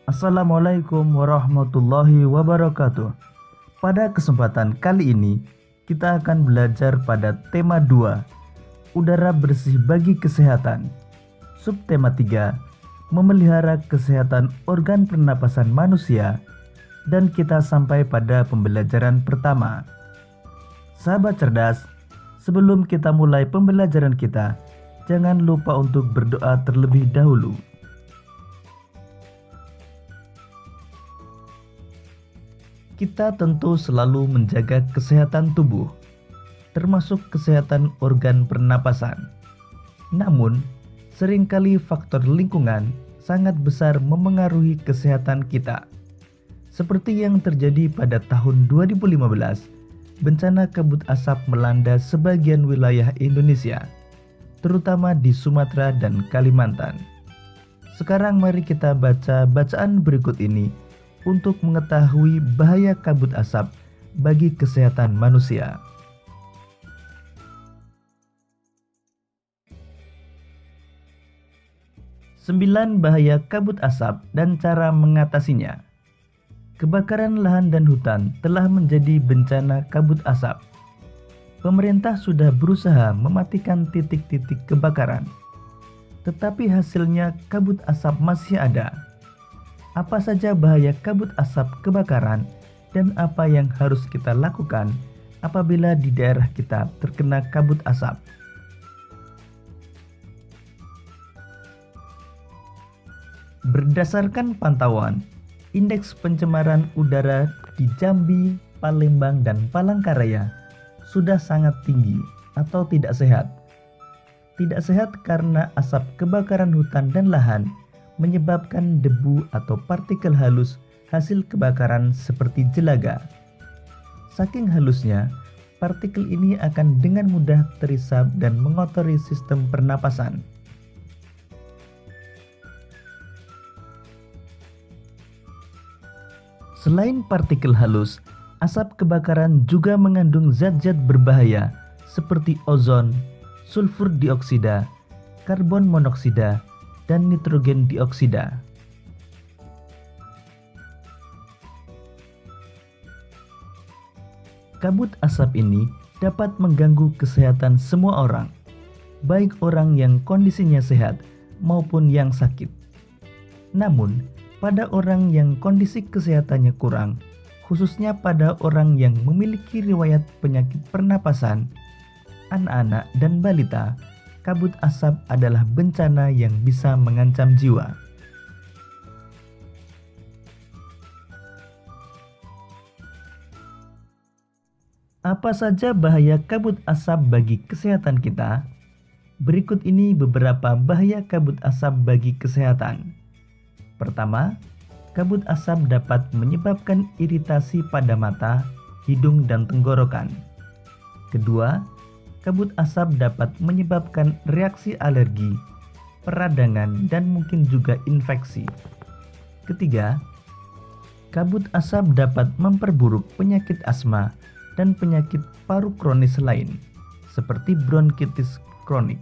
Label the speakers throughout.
Speaker 1: Assalamualaikum warahmatullahi wabarakatuh. Pada kesempatan kali ini, kita akan belajar pada tema 2, udara bersih bagi kesehatan. Subtema 3, memelihara kesehatan organ pernapasan manusia. Dan kita sampai pada pembelajaran pertama. Sahabat cerdas, sebelum kita mulai pembelajaran kita, jangan lupa untuk berdoa terlebih dahulu. Kita tentu selalu menjaga kesehatan tubuh, termasuk kesehatan organ pernapasan. Namun, seringkali faktor lingkungan sangat besar memengaruhi kesehatan kita. Seperti yang terjadi pada tahun 2015, bencana kabut asap melanda sebagian wilayah Indonesia, terutama di Sumatera dan Kalimantan. Sekarang mari kita baca bacaan berikut ini untuk mengetahui bahaya kabut asap bagi kesehatan manusia. Sembilan bahaya kabut asap dan cara mengatasinya. Kebakaran lahan dan hutan telah menjadi bencana kabut asap. Pemerintah sudah berusaha mematikan titik-titik kebakaran, tetapi hasilnya kabut asap masih ada. Apa saja bahaya kabut asap kebakaran dan apa yang harus kita lakukan apabila di daerah kita terkena kabut asap? Berdasarkan pantauan, indeks pencemaran udara di Jambi, Palembang, dan Palangkaraya sudah sangat tinggi atau tidak sehat. Tidak sehat karena asap kebakaran hutan dan lahan menyebabkan debu atau partikel halus hasil kebakaran seperti jelaga. Saking halusnya, partikel ini akan dengan mudah terisap dan mengotori sistem pernapasan. Selain partikel halus, asap kebakaran juga mengandung zat-zat berbahaya seperti ozon, sulfur dioksida, karbon monoksida, dan nitrogen dioksida. Kabut asap ini dapat mengganggu kesehatan semua orang, baik orang yang kondisinya sehat maupun yang sakit. Namun, pada orang yang kondisi kesehatannya kurang, khususnya pada orang yang memiliki riwayat penyakit pernapasan, anak-anak dan balita, kabut asap adalah bencana yang bisa mengancam jiwa. Apa saja bahaya kabut asap bagi kesehatan kita? Berikut ini beberapa bahaya kabut asap bagi kesehatan. Pertama, kabut asap dapat menyebabkan iritasi pada mata, hidung, dan tenggorokan. Kedua, kabut asap dapat menyebabkan reaksi alergi, peradangan, dan mungkin juga infeksi. Ketiga, kabut asap dapat memperburuk penyakit asma dan penyakit paru kronis lain, seperti bronkitis kronik.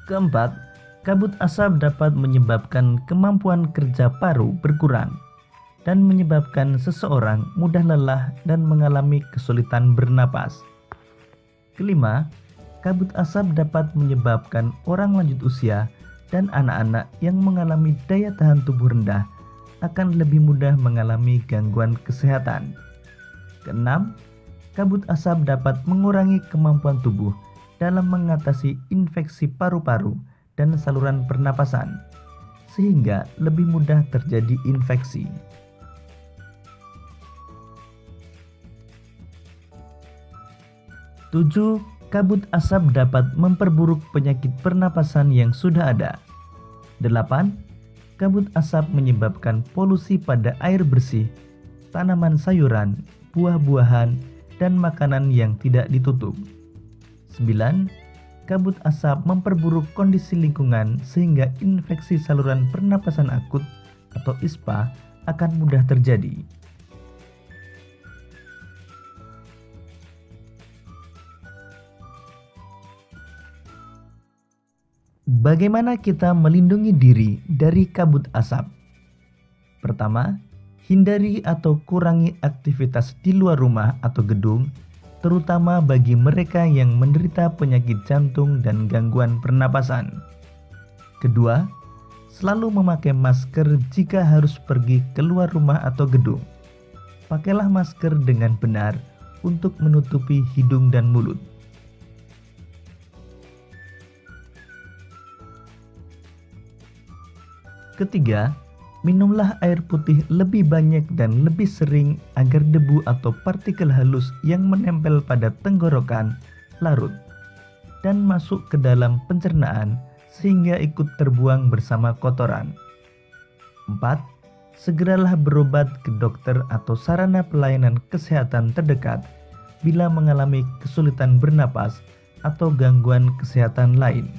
Speaker 1: Keempat, kabut asap dapat menyebabkan kemampuan kerja paru berkurang dan menyebabkan seseorang mudah lelah dan mengalami kesulitan bernapas. Kelima, kabut asap dapat menyebabkan orang lanjut usia dan anak-anak yang mengalami daya tahan tubuh rendah akan lebih mudah mengalami gangguan kesehatan. Keenam, kabut asap dapat mengurangi kemampuan tubuh dalam mengatasi infeksi paru-paru dan saluran pernapasan, sehingga lebih mudah terjadi infeksi. 7. Kabut asap dapat memperburuk penyakit pernapasan yang sudah ada. 8. Kabut asap menyebabkan polusi pada air bersih, tanaman sayuran, buah-buahan, dan makanan yang tidak ditutup. 9. Kabut asap memperburuk kondisi lingkungan sehingga infeksi saluran pernapasan akut atau ISPA akan mudah terjadi. Bagaimana kita melindungi diri dari kabut asap? Pertama, hindari atau kurangi aktivitas di luar rumah atau gedung, terutama bagi mereka yang menderita penyakit jantung dan gangguan pernapasan. Kedua, selalu memakai masker jika harus pergi keluar rumah atau gedung. Pakailah masker dengan benar untuk menutupi hidung dan mulut. Ketiga, minumlah air putih lebih banyak dan lebih sering agar debu atau partikel halus yang menempel pada tenggorokan larut dan masuk ke dalam pencernaan sehingga ikut terbuang bersama kotoran. 4. Segeralah berobat ke dokter atau sarana pelayanan kesehatan terdekat bila mengalami kesulitan bernapas atau gangguan kesehatan lain.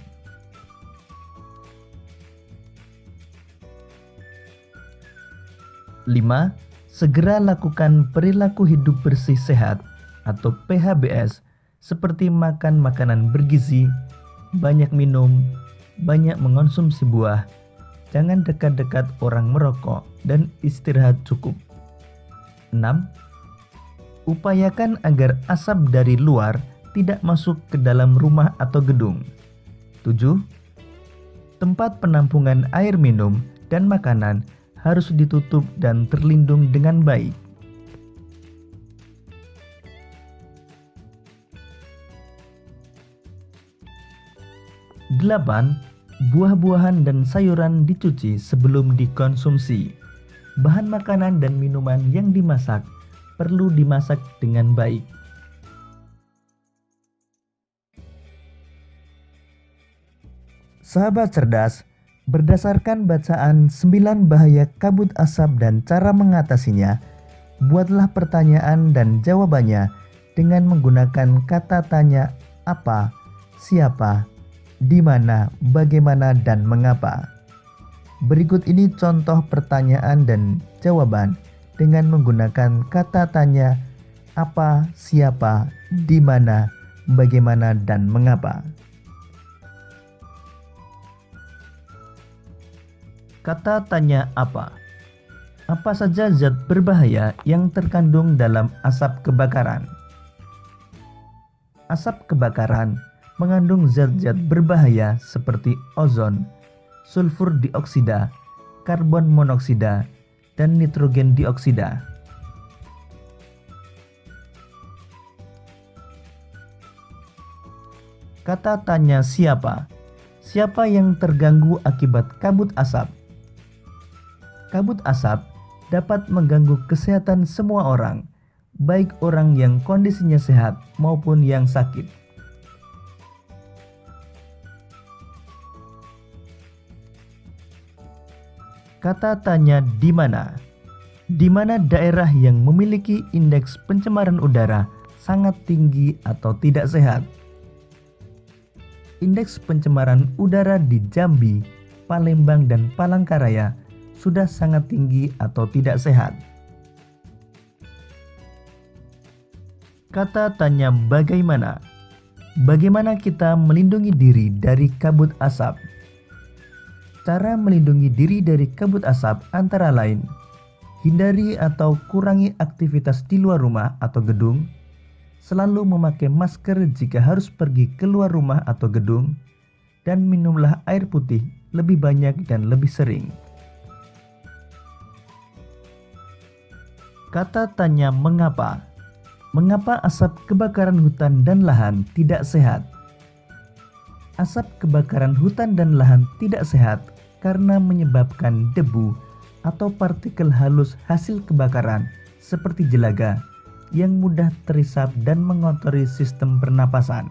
Speaker 1: 5. Segera lakukan perilaku hidup bersih sehat atau PHBS seperti makan makanan bergizi, banyak minum, banyak mengonsumsi buah, jangan dekat-dekat orang merokok, dan istirahat cukup. 6. Upayakan agar asap dari luar tidak masuk ke dalam rumah atau gedung. 7. Tempat penampungan air minum dan makanan harus ditutup dan terlindung dengan baik. 8. Buah-buahan dan sayuran dicuci sebelum dikonsumsi. Bahan makanan dan minuman yang dimasak perlu dimasak dengan baik. Sahabat cerdas, berdasarkan bacaan 9 bahaya kabut asap dan cara mengatasinya, buatlah pertanyaan dan jawabannya dengan menggunakan kata tanya apa, siapa, di mana, bagaimana, dan mengapa. Berikut ini contoh pertanyaan dan jawaban dengan menggunakan kata tanya apa, siapa, di mana, bagaimana, dan mengapa. Kata tanya apa? Apa saja zat berbahaya yang terkandung dalam asap kebakaran? Asap kebakaran mengandung zat-zat berbahaya seperti ozon, sulfur dioksida, karbon monoksida, dan nitrogen dioksida. Kata tanya siapa? Siapa yang terganggu akibat kabut asap? Kabut asap dapat mengganggu kesehatan semua orang, baik orang yang kondisinya sehat maupun yang sakit. Kata tanya di mana? Di mana daerah yang memiliki indeks pencemaran udara sangat tinggi atau tidak sehat? Indeks pencemaran udara di Jambi, Palembang, dan Palangkaraya sudah sangat tinggi atau tidak sehat. Kata tanya bagaimana? Bagaimana kita melindungi diri dari kabut asap? Cara melindungi diri dari kabut asap antara lain: hindari atau kurangi aktivitas di luar rumah atau gedung, selalu memakai masker jika harus pergi keluar rumah atau gedung, dan minumlah air putih lebih banyak dan lebih sering. Kata tanya mengapa? Mengapa asap kebakaran hutan dan lahan tidak sehat? Asap kebakaran hutan dan lahan tidak sehat karena menyebabkan debu atau partikel halus hasil kebakaran seperti jelaga yang mudah terisap dan mengotori sistem pernapasan.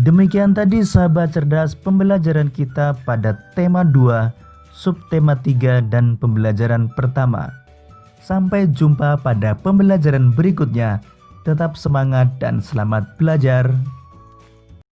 Speaker 1: Demikian tadi sahabat cerdas pembelajaran kita pada tema 2, subtema 3, dan pembelajaran pertama. Sampai jumpa pada pembelajaran berikutnya. Tetap semangat dan selamat belajar.